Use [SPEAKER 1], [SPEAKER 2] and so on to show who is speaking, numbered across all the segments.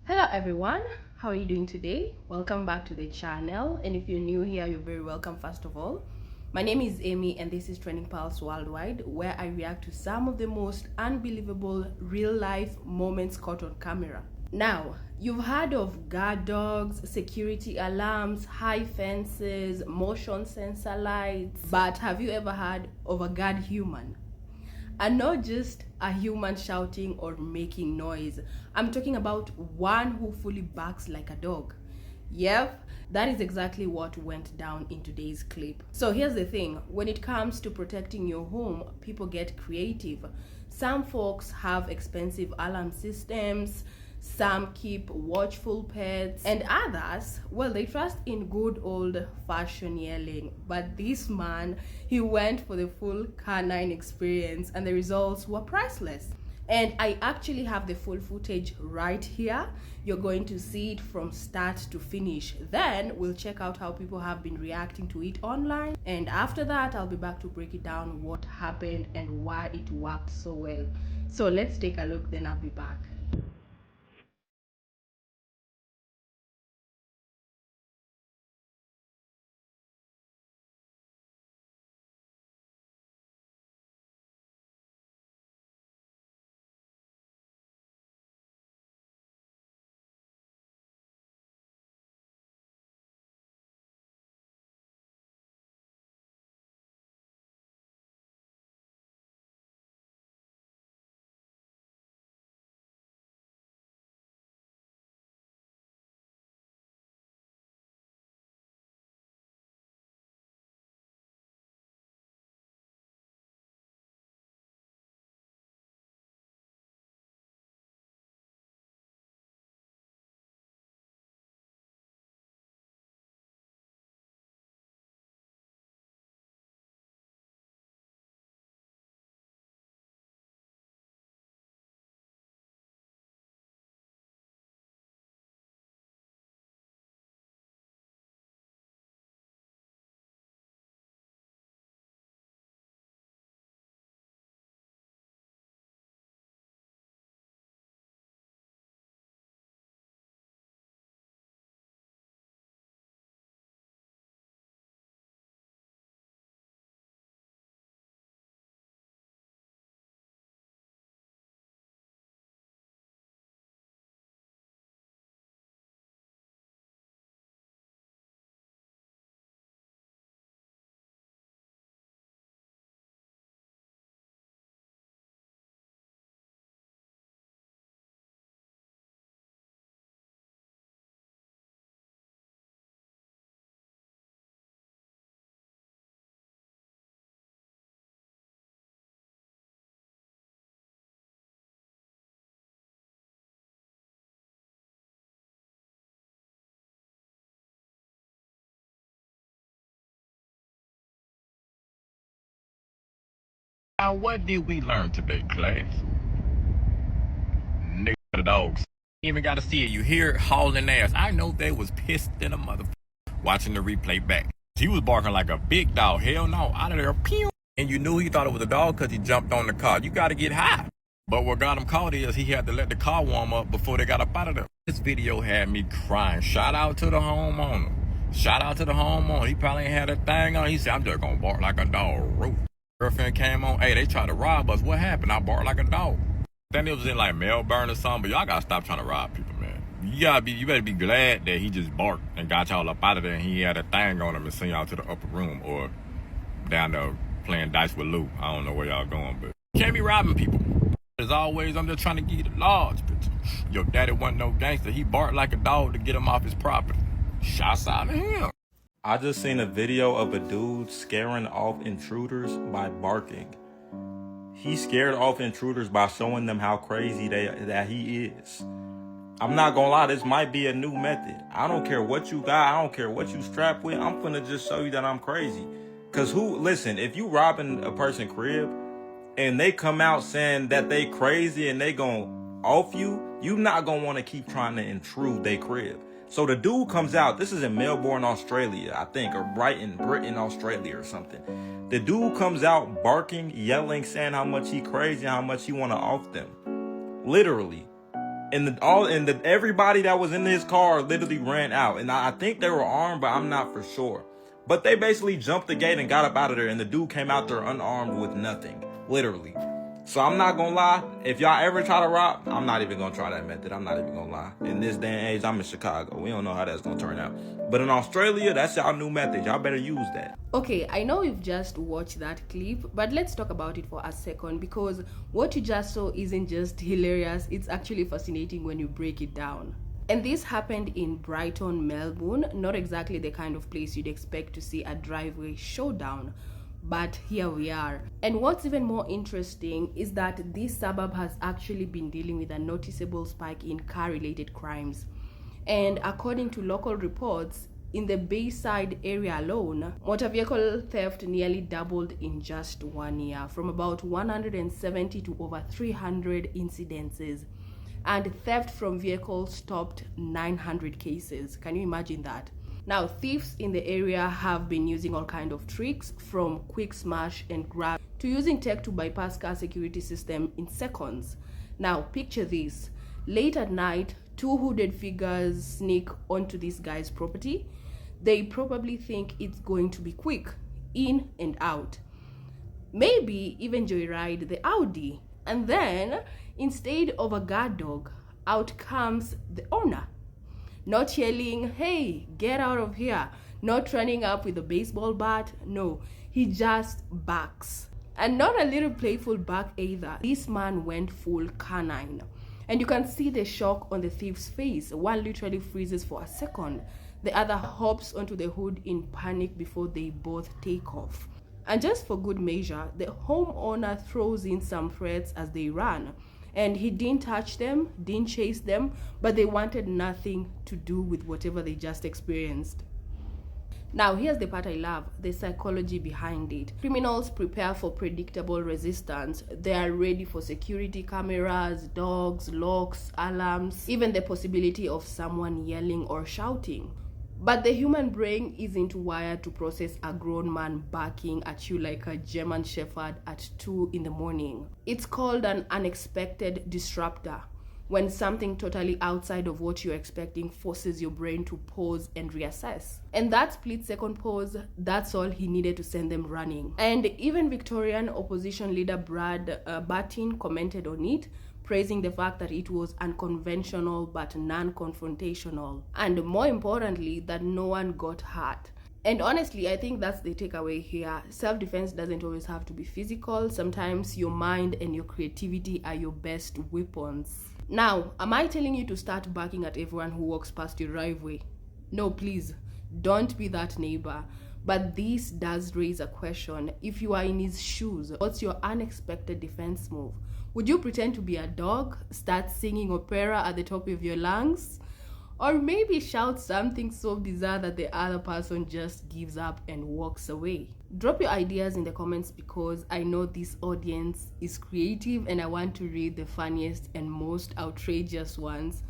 [SPEAKER 1] Hello everyone, how are you doing today? Welcome back to the channel, and if you're new here, you're very welcome. First of all, my name is Amy and this is Trending Pulse Worldwide, where I react to some of the most unbelievable real life moments caught on camera. Now, you've heard of guard dogs, security alarms, high fences, motion sensor lights, but have you ever heard of a guard human? And not just a human shouting or making noise. I'm talking about one who fully barks like a dog. Yep, that is exactly what went down in today's clip. So here's the thing, when it comes to protecting your home, people get creative. Some folks have expensive alarm systems, some keep watchful pets, and others, well, they trust in good old fashioned yelling. But this man, he went for the full canine experience and the results were priceless. And I actually have the full footage right here. You're going to see it from start to finish. Then we'll check out how people have been reacting to it online. And after that, I'll be back to break it down what happened and why it worked so well. So let's take a look, then I'll be back.
[SPEAKER 2] Now, what did we learn today, class? Nigga the dogs. Even got to see it. You hear it hauling ass. I know they was pissed in a mother watching the replay back. He was barking like a big dog. Hell no, out of there, pew. And you knew he thought it was a dog because he jumped on the car. You got to get high. But what got him caught is he had to let the car warm up before they got up out of there. This video had me crying. Shout out to the homeowner. Shout out to the homeowner. He probably ain't had a thing on. He said, I'm just going to bark like a dog. Girlfriend came on, hey, they tried to rob us. What happened? I barked like a dog. Then it was in like Melbourne or something, but y'all gotta stop trying to rob people, man. You better be glad that he just barked and got y'all up out of there and he had a thing on him and sent y'all to the upper room or down there playing dice with Lou. I don't know where y'all going, but you can't be robbing people. As always, I'm just trying to give you the large picture. Your daddy wasn't no gangster. He barked like a dog to get him off his property. Shots out of him.
[SPEAKER 3] I just seen a video of a dude scaring off intruders by barking. He scared off intruders by showing them how crazy that he is. I'm not gonna lie, this might be a new method. I don't care what you got, I don't care what you strapped with, I'm finna just show you that I'm crazy. Cause listen, if you robbing a person crib and they come out saying that they crazy and they gon' off you, you not gonna wanna keep trying to intrude they crib. So the dude comes out, this is in Melbourne, Australia, I think, or Brighton, Australia or something. The dude comes out barking, yelling, saying how much he crazy, how much he want to off them. Literally. And everybody that was in his car literally ran out. And I think they were armed, but I'm not for sure. But they basically jumped the gate and got up out of there, and the dude came out there unarmed with nothing, literally. So I'm not gonna lie, if y'all ever try to rob, I'm not even gonna try that method. I'm not even gonna lie. In this day and age, I'm in Chicago. We don't know how that's gonna turn out. But in Australia, that's y'all new method. Y'all better use that.
[SPEAKER 1] Okay, I know you've just watched that clip, but let's talk about it for a second, because what you just saw isn't just hilarious, it's actually fascinating when you break it down. And this happened in Brighton, Melbourne, not exactly the kind of place you'd expect to see a driveway showdown. But here we are. And what's even more interesting is that this suburb has actually been dealing with a noticeable spike in car-related crimes. And according to local reports, in the Bayside area alone, motor vehicle theft nearly doubled in just 1 year, from about 170 to over 300 incidences. And theft from vehicles topped 900 cases. Can you imagine that? Now, thieves in the area have been using all kinds of tricks, from quick smash and grab to using tech to bypass car security system in seconds. Now, picture this. Late at night, two hooded figures sneak onto this guy's property. They probably think it's going to be quick, in and out. Maybe even joyride the Audi. And then, instead of a guard dog, out comes the owner. Not yelling, "Hey, get out of here." Not running up with a baseball bat. No, he just barks. And not a little playful bark either. This man went full canine. And you can see the shock on the thief's face. One literally freezes for a second. The other hops onto the hood in panic before they both take off. And just for good measure, the homeowner throws in some threats as they run. And he didn't touch them, didn't chase them, but they wanted nothing to do with whatever they just experienced. Now, here's the part I love, the psychology behind it. Criminals prepare for predictable resistance. They are ready for security cameras, dogs, locks, alarms, even the possibility of someone yelling or shouting. But the human brain isn't wired to process a grown man barking at you like a German Shepherd at 2 in the morning. It's called an unexpected disruptor, when something totally outside of what you're expecting forces your brain to pause and reassess. And that split-second pause, that's all he needed to send them running. And even Victorian opposition leader Brad Bartin commented on it, praising the fact that it was unconventional but non-confrontational. And more importantly, that no one got hurt. And honestly, I think that's the takeaway here. Self-defense doesn't always have to be physical. Sometimes your mind and your creativity are your best weapons. Now, am I telling you to start barking at everyone who walks past your driveway? No, please, don't be that neighbor. But this does raise a question. If you are in his shoes, what's your unexpected defense move? Would you pretend to be a dog, start singing opera at the top of your lungs? Or maybe shout something so bizarre that the other person just gives up and walks away? Drop your ideas in the comments, because I know this audience is creative and I want to read the funniest and most outrageous ones.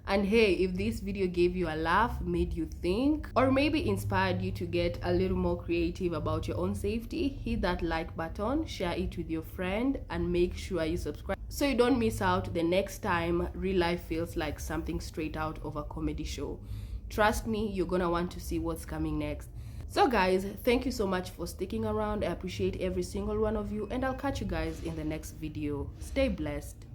[SPEAKER 1] And hey, if this video gave you a laugh, made you think, or maybe inspired you to get a little more creative about your own safety, hit that like button, share it with your friend, and make sure you subscribe so you don't miss out the next time real life feels like something straight out of a comedy show. Trust me, you're gonna want to see what's coming next. So guys, thank you so much for sticking around. I appreciate every single one of you, and I'll catch you guys in the next video. Stay blessed.